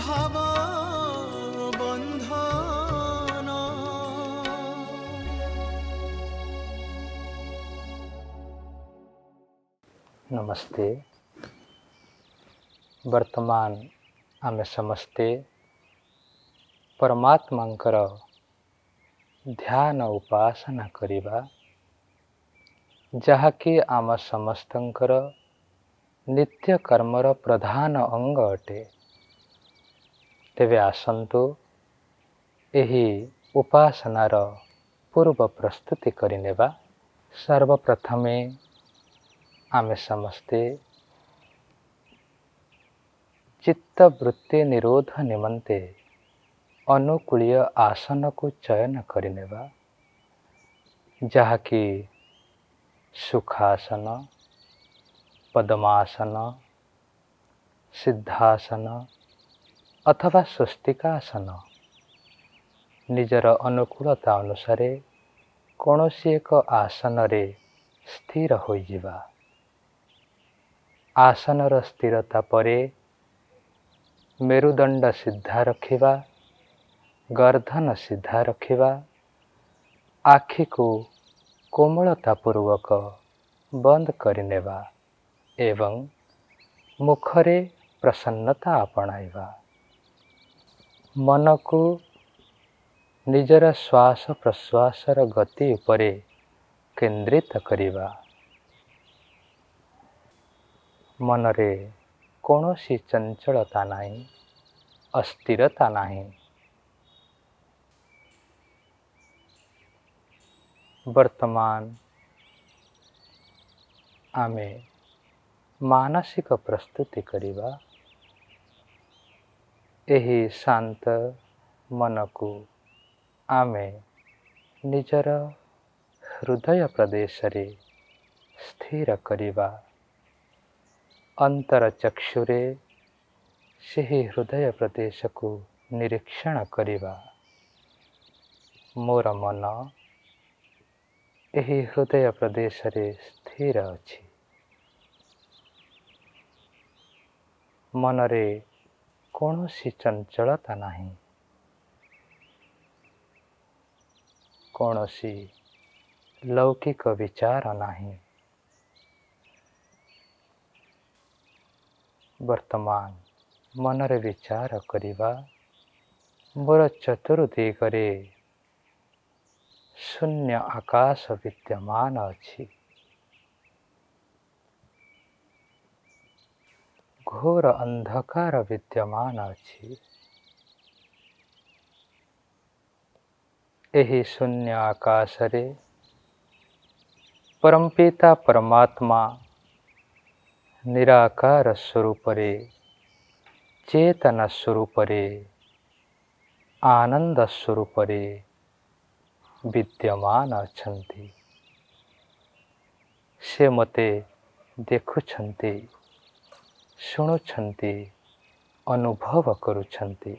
ଭାବ ବନ୍ଧନ। नमस्ते। वर्तमान आमे समस्ते परमात्मांकर ध्यान उपासना करिबा, जहाँकि आम समस्तंकर नित्य कर्मर प्रधान अंग अटे। तेबे आसंतु एही उपासनार पूर्व प्रस्तुति करिनेबा। सर्वप्रथमे आमे समस्ते चित्तवृत्ति निरोध निमंते अनुकूलीय आसन को चयन करिनेबा, जहाँकि सुखासन, पद्मासन, सिद्धासन अथवा स्वस्तिकासन निजर अनुकूलता अनुसार कौनसी एक आसन रे स्थिर होई जिबा। आसनर स्थिरता परे मेरुदंड सीधा रखिबा, गर्दन सीधा रखिबा, आखि को कोमलता पूर्वक बंद करिनेबा एवं मुखरे प्रसन्नता अपनाइबा। मन को निजर श्वास प्रश्वासर गति उपरे केंद्रित करिबा। मनरे कौनसी चंचलता नहीं, अस्थिरता नहीं। वर्तमान आमे मानसिक प्रस्तुति करिबा। एही शांत मन को आमे निजर हृदय प्रदेश रे स्थिर करिबा। अंतर चक्षुरे सेही हृदय प्रदेश को निरीक्षण करिबा। मोर मन एही हृदय प्रदेश रे स्थिर अछि। मनरे कौनसी चंचलता नहीं, कौनसी लौकिक विचार नहीं। वर्तमान मनरे विचार करिबा, मोर चतुर्दिगरे शून्य आकाश विद्यमान अछि। घोर अंधकार विद्यमान अछि। एही शून्य आकाश रे परमपिता परमात्मा निराकार स्वरूप रे, चेतना स्वरूप रे, आनंद स्वरूप रे विद्यमान अछंती। से मते देखुछंती, शुणुछंती, अनुभव करुछंती।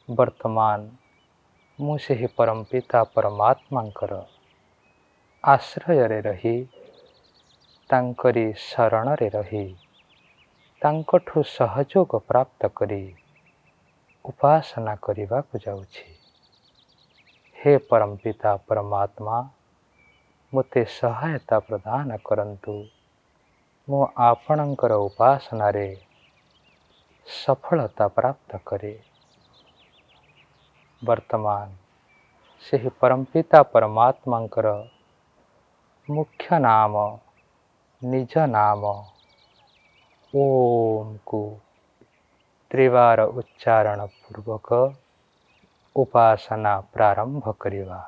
वर्तमान मु सेही परमपिता परमात्मांकर आश्रय रे रही, तांकरी शरण रे रही, तांकठु सहयोग प्राप्त करी उपासना करिबा को जाउछि। हे परमपिता परमात्मा, मुते सहायता प्रदान करंतु। मु आपणंकर उपासना रे सफलता प्राप्त करे। वर्तमान सेही परमपिता परमात्मांकर मुख्य नाम, निज नाम ओम को त्रिवार उच्चारण पूर्वक उपासना प्रारंभ करिबा।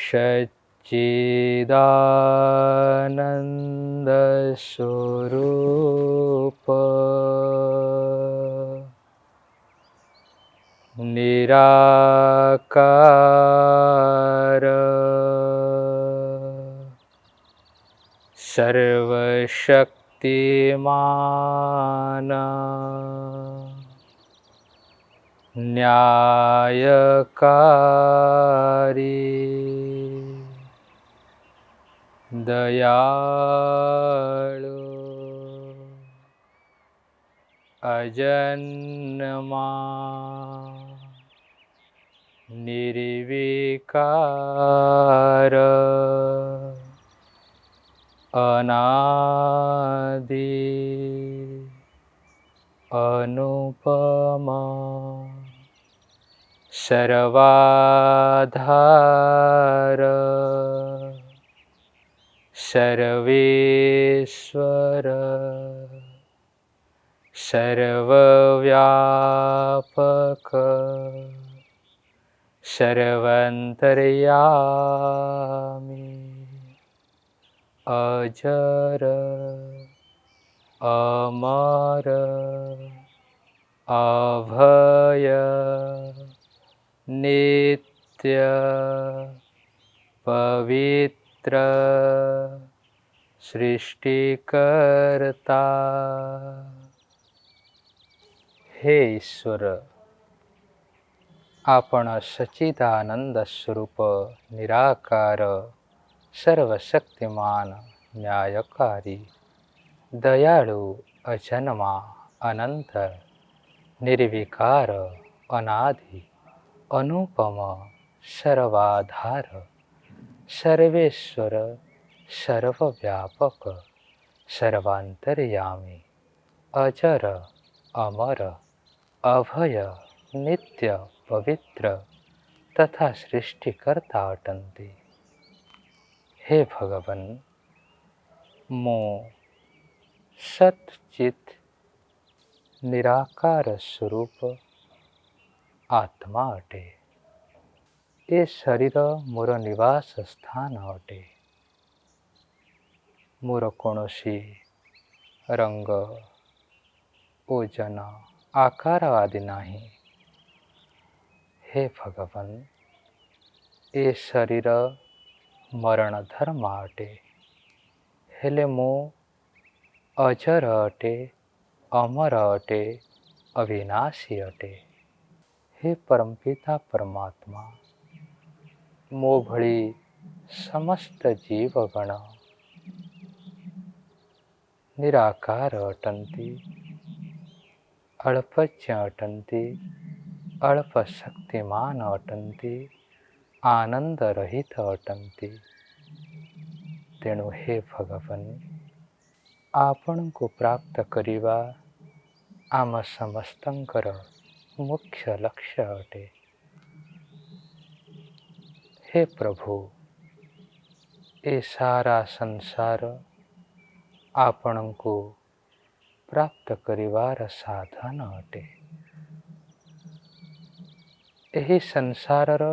सच्चिदानंद स्वरूप निराकार सर्वशक्तिमान न्यायकारी दयाळु अजन्मा निर्विकार अनादि अनुपमा सर्वाधार सर्वेश्वर सर्वव्यापक सर्वंतर्यामी अजर अमर अभय नित्य पवित्र सृष्टिकर्ता। हे ईश्वर, आपण सच्चिदानंद स्वरूप निराकार सर्वशक्तिमान न्यायकारी दयाळु अजन्मा अनंत निर्विकार अनादि अनुपम सर्वाधार सर्वेश्वर सर्वव्यापक सर्वांतर्यामी अजर अमर अभय नित्य पवित्र तथा सृष्टिकर्ता अटंती। हे भगवन, मो सच्चित निराकार स्वरूप आत्मा अटे। ए शरीर मोर निवास स्थान अटे। मोर कौनसी रंग ओजन आकार आदि नहीं। हे भगवन, ए शरीर मरण धर्म अटे, हेले मो अजर अटे अमर अटे अविनाशी अटे। हे परमपिता परमात्मा, मो भली समस्त जीवगण निराकार अटंती, अल्पज्ञ अटंती, अल्प शक्तिमान अटंती, आनंद रहित अटंती। तेणु हे भगवन, आपण को प्राप्त करिवा आम समस्तंकर मुख्य लक्ष्य अटे। हे प्रभु, ए सारा संसार आपण को प्राप्त करिवार साधन अटे। एही संसारर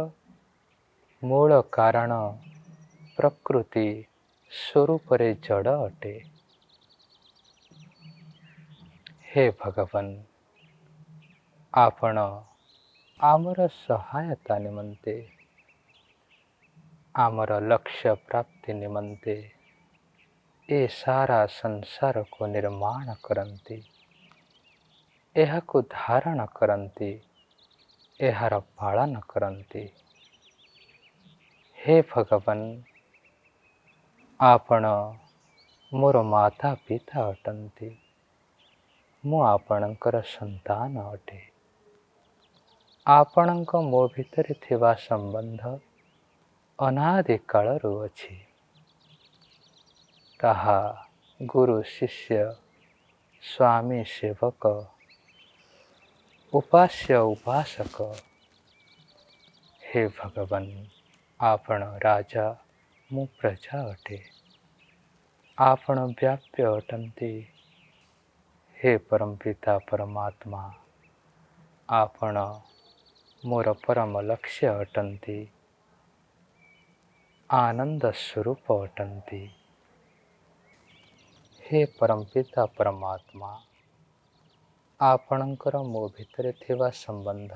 मूल कारण प्रकृति स्वरूप रे जड़ अटे। हे भगवन, आपण आमर सहायता निमंते आमर लक्ष्य प्राप्ति निमंते ए सारा संसार को निर्माण करंती, एहा को धारण करंती, एहार पालन करंती। हे भगवन, आपण मोर माता पिता अटंती, मु आपणकर संतान अटे। आपणक मो भितरे थिवा संबंध अनादि कालरू अछि। ताहा गुरु शिष्य स्वामी सेवक उपास्य उपासक। हे भगवन, आपण राजा मु प्रजा अटे, आपण व्याप्य अटंती। हे परमपिता परमात्मा, आपण मोर परम लक्ष्य अटंती। आनंद स्वरूप अटंती। हे परमपिता परमात्मा, आपणकर मो भितरे थिबा संबंध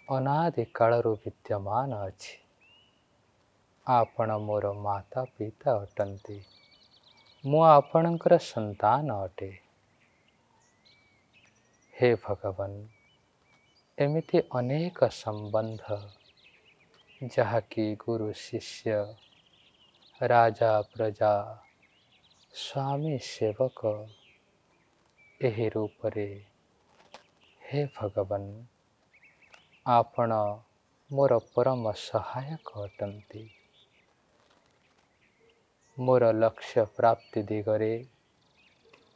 अनादि कालरू विद्यमान अछि। आपण मोर माता पिता अटंती, मु आपणकर संतान अटे। हे भगवान, एमिति अनेक संबंध जहाँकि गुरु शिष्य, राजा प्रजा, स्वामी सेवक एही रूपरे हे भगवान आपण मोर परम सहायक अटंती। मोर लक्ष्य प्राप्ति दिगरे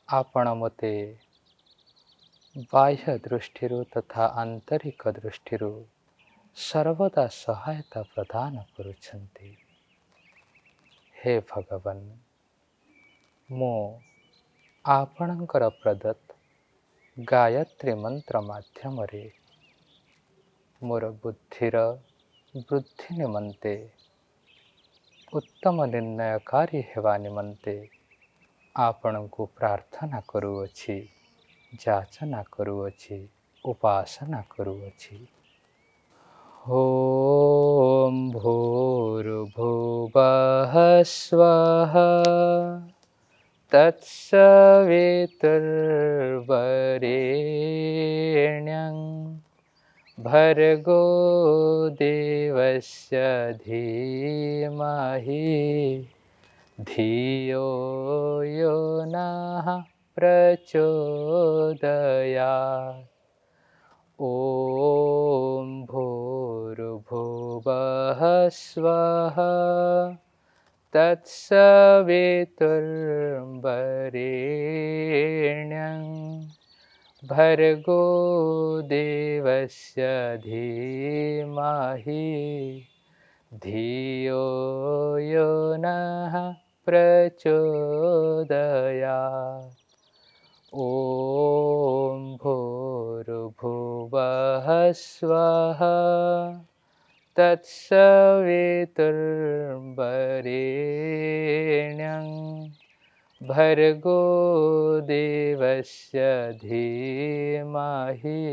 आपण मते बाह्य दृष्टिरु तथा आंतरिक दृष्टिरु सर्वदा सहायता प्रदान करुछन्ति। हे भगवान, मो आपणकर प्रदत्त गायत्री मंत्र माध्यम रे मोर बुद्धिर वृद्धि निमंते, उत्तम निर्णयकारी हेवा निमंते आपण को प्रार्थना करुअछि, जाचना करुअछि, उपासना करुअछि। ओम भूर्भुवः स्वः तत्सवितुर्वरेण्यं भर्गो देवस्य धीमहि धियो यो नः प्रचोदयात्। ॐ भूर्भुवः स्वः तत्सवितुर्वरेण्यं भर्गो देवस्य धीमहि धियो यो नः प्रचोदयात्। ॐ भूर्भुवः स्वः तत्सवितुर्वरेण्यं भर्गो देवस्य धीमहि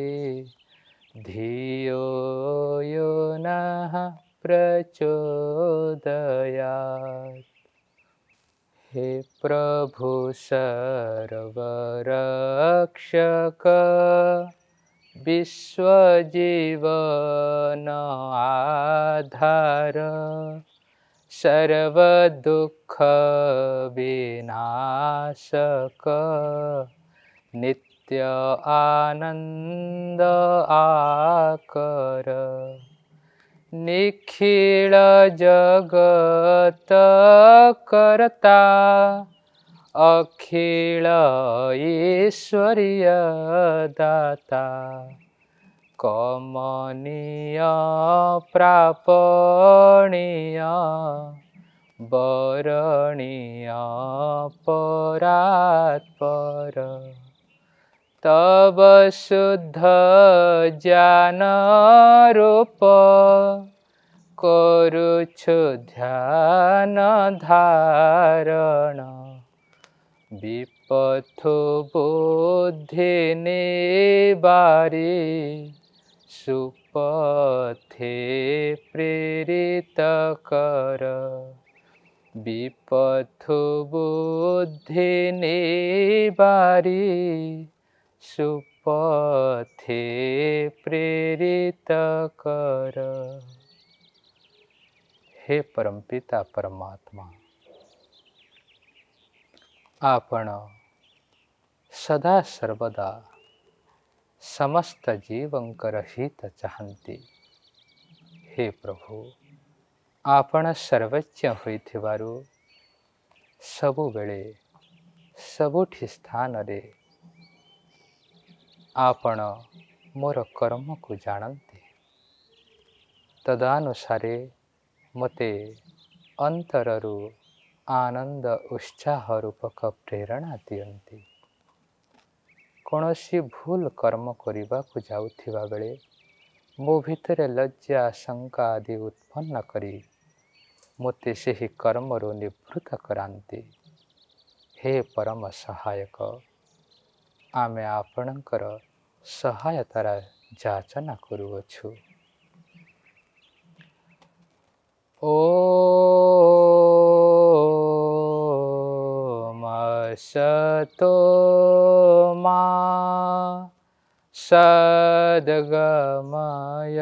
धियो यो नः प्रचोदयात्। हे प्रभु सर्वरक्षक विश्वजीवन आधार सर्वदुःख विनाशक नित्य आनंद आकर निखिल जगत करता अखिल ईश्वरीय दाता कमनीय प्रापणीय वरणीय परात्पर तब शुद्ध ज्ञान रूप करुछु ध्यान धारण विपथु बुद्धि निवारी सुपथे प्रेरित कर विपथु बुद्धि निवारी सुपथे प्रेरित कर। हे परमपिता परमात्मा, आपण सदा सर्वदा समस्त जीवंकर हित चाहन्ति। हे प्रभु, आपण सर्वज्ञ होइथिबारु सबु बेले सबुठी स्थान रे आपण मोर कर्म को जानन्ति। तदानुसारे मते अंतररु आनंद उत्साह रूपक प्रेरणा दियन्ति। कौनसी भूल कर्म करने को जाउथिबा बेले मो भितरे लज्जा शंका आदि उत्पन्न करी ମୋତେ ସେହି କର୍ମରୁ ନିବୃତ୍ତ କରାନ୍ତି। ହେ ପରମ ସହାୟକ, ଆମେ ଆପଣଙ୍କର ସହାୟତାର ଯାଚନା କରୁଅଛୁ। ଓମ୍ ସତୋ ମା ସଦ୍ଗମୟ।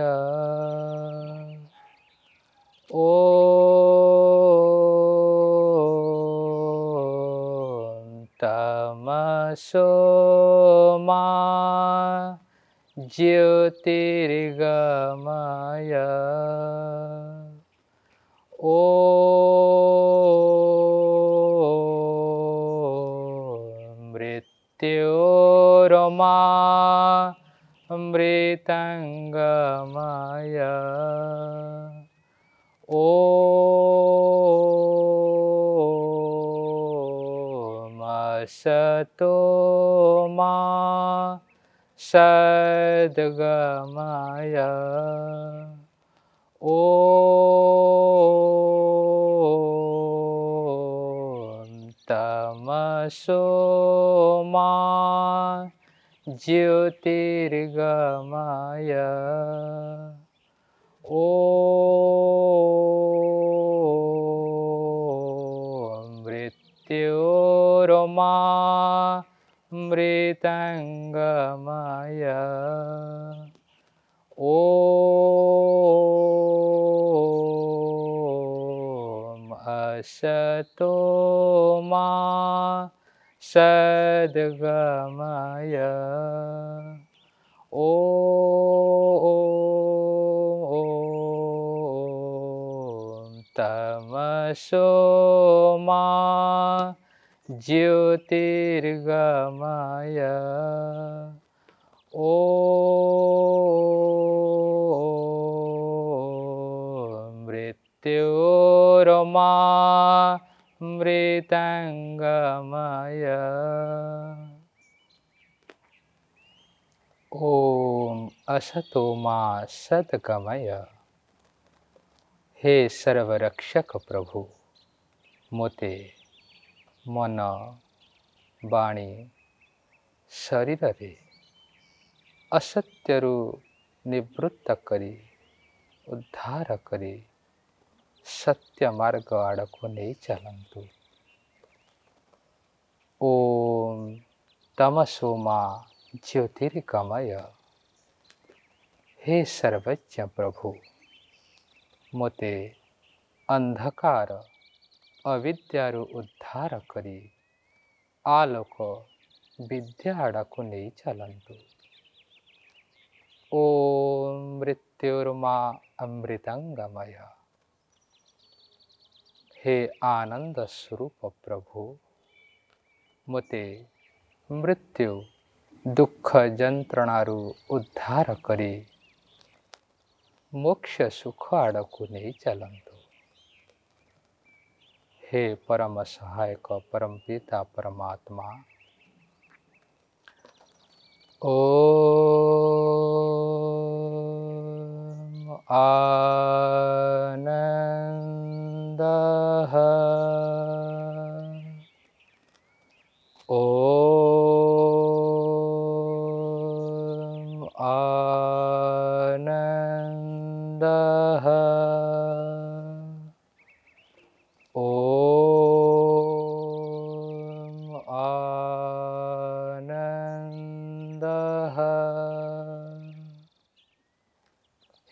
ଓମ୍ ତମସୋ ମା ज्योतिर्गमय। ॐ मृत्योर्मा मृतङ्गमय। ॐ असतो मा सद्गमय। ॐ तमसो मा ज्योतिर्गमय। ॐ मृत्योर्मा मृतङ्गमय। ॐ असतो मा सद्गमय। ॐ तमसो मा ज्योतिर्गमय। ॐ मृत्योर्मा मृतङ्गमय। ॐ असतो मा सद्गमय। हे सर्वरक्षक प्रभु, ମୋତେ ମନ, ବାଣୀ, ଶରୀରରେ ଅସତ୍ୟରୁ ନିବୃତ୍ତ କରି ଉଦ୍ଧାର କରି ସତ୍ୟ ମାର୍ଗ ଆଡ଼କୁ ନେଇ ଚାଲନ୍ତୁ। ଓମ୍ ତମସୋ ମା ଜ୍ୟୋତିର୍ଗମୟ। ହେ ସର୍ବଜ୍ଞ ପ୍ରଭୁ, ମୋତେ ଅନ୍ଧକାର ଅବିଦ୍ୟାରୁ ଉଦ୍ଧାର କରି ଆଲୋକ ବିଦ୍ୟା ଆଡ଼କୁ ନେଇ ଚାଲନ୍ତୁ। ଓମ୍ ମୃତ୍ୟୁର୍ମା ଅମୃତଙ୍ଗମୟ। ହେ ଆନନ୍ଦ ସ୍ୱରୂପ ପ୍ରଭୁ, ମୋତେ ମୃତ୍ୟୁ ଦୁଃଖ ଯନ୍ତ୍ରଣାରୁ ଉଦ୍ଧାର କରି ମୋକ୍ଷ ସୁଖ ଆଡ଼କୁ ନେଇ ଚାଲନ୍ତୁ। हे परम सहायक परम पिता परमात्मा, ओम आनन्दः। ओम आनन्दः। ओम आनन्दः।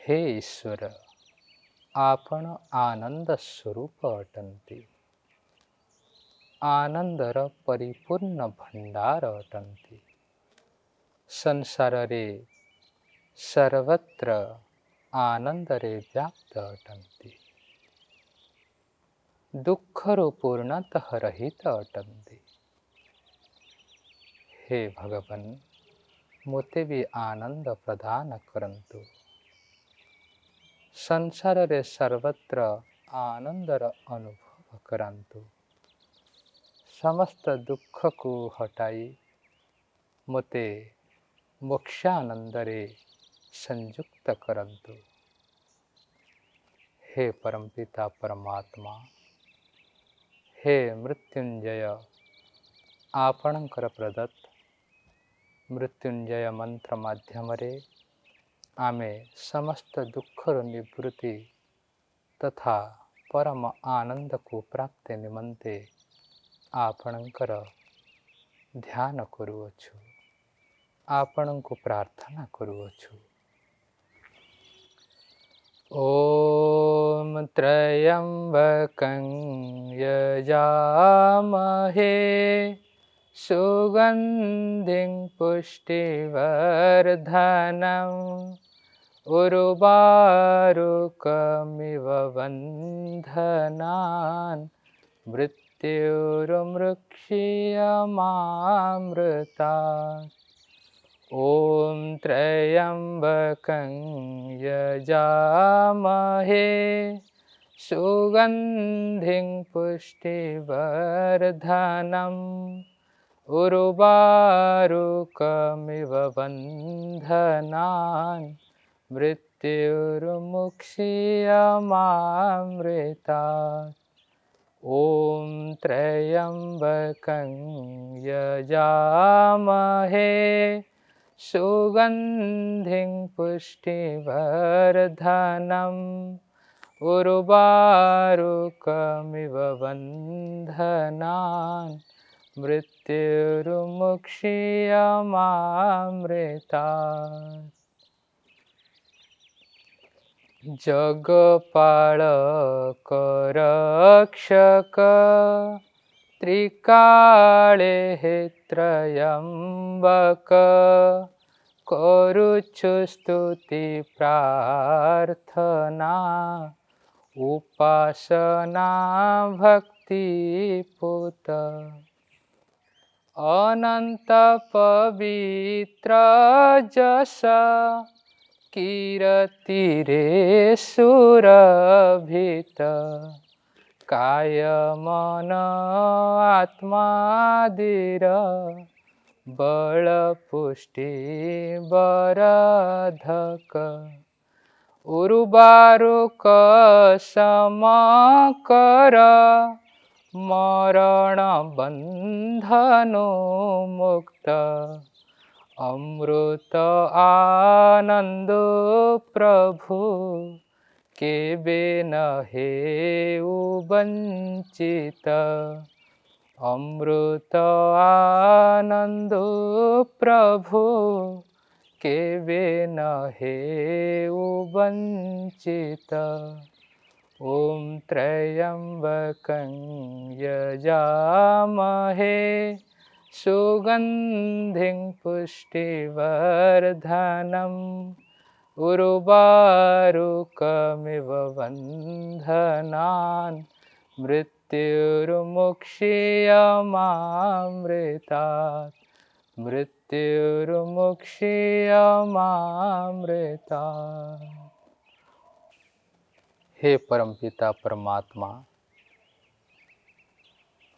हे ईश्वर, आपण आनंद स्वरूप अटंती, आनंदर परिपूर्ण भंडार अटंती। संसार रे सर्वत्र आनंदरे व्याप्त अटंती, दुःखरु पूर्णतः रहित अटंती। हे भगवान, मोते भी आनंद प्रदान करंतु। संसार रे सर्वत्र आनंदर अनुभव करंतु। समस्त दुख को हटाई मोते मोक्षानंदरे संयुक्त करंतु। हे परमपिता परमात्मा, हे मृत्युंजय, आपणकर प्रदत्त मृत्युंजय मंत्र माध्यमरे आमे समस्त दुखर निवृत्ति तथा परम आनंद को प्राप्ति निमंते आपणकर ध्यान करुअछु, आपण को प्रार्थना करुअछु। ओम त्र्यंबकं यजामहे सुगंधिं पुष्टिवर्धनम् उर्वारुकमिव बन्धनान् मृत्युर्मुक्षीयमामृतात्। ॐ त्र्यंबकं यजामहे सुगंधिं पुष्टिवर्धनम् उर्वारुकमिव बन्धनान् मृत्युर्मुक्षीयमामृतात्। ॐ त्र्यंबकं यजामहे सुगंधिं पुष्टिवर्धनम् उर्वारुकमिव बन्धनान् मृत्युर्मुक्षीयमामृतात्। जगपालक रक्षक त्रिकाले त्रयंबक करुछु स्तुति प्रार्थना उपासना भक्ति पुत। अनंत पवित्र जस कीर्तिरे सुरभित काय मन आत्मादिर बल पुष्टि बरधक उर्वारुक समकर मरण बंधनो मुक्त अमृत आनंद प्रभु केबे न हेउ वंचित। अमृत आनंद प्रभु केबे न हेउ वंचित। ओम त्र्यंबकं यजामहे सुगंधिं पुष्टिवर्धनम् उर्वारुकमिव बन्धनान् मृत्युर्मुक्षीयमामृतात्। मृत्युर्मुक्षीयमामृतात्। हे परमपिता परमात्मा,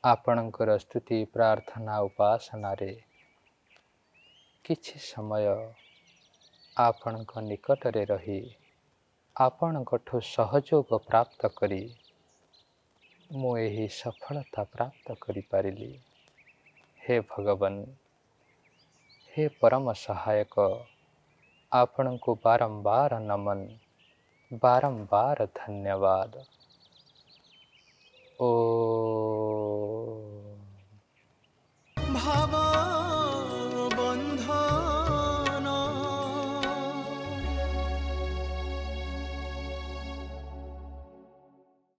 आपणकर स्तुति प्रार्थना उपासना रे किछि समय आपणक निकट रे रही आपणकठु सहयोग प्राप्त करी मु एही सफलता प्राप्त करि पारिली। हे भगवान, हे परम सहायक, आपणको बारंबार नमन, बारंबार धन्यवाद। ओ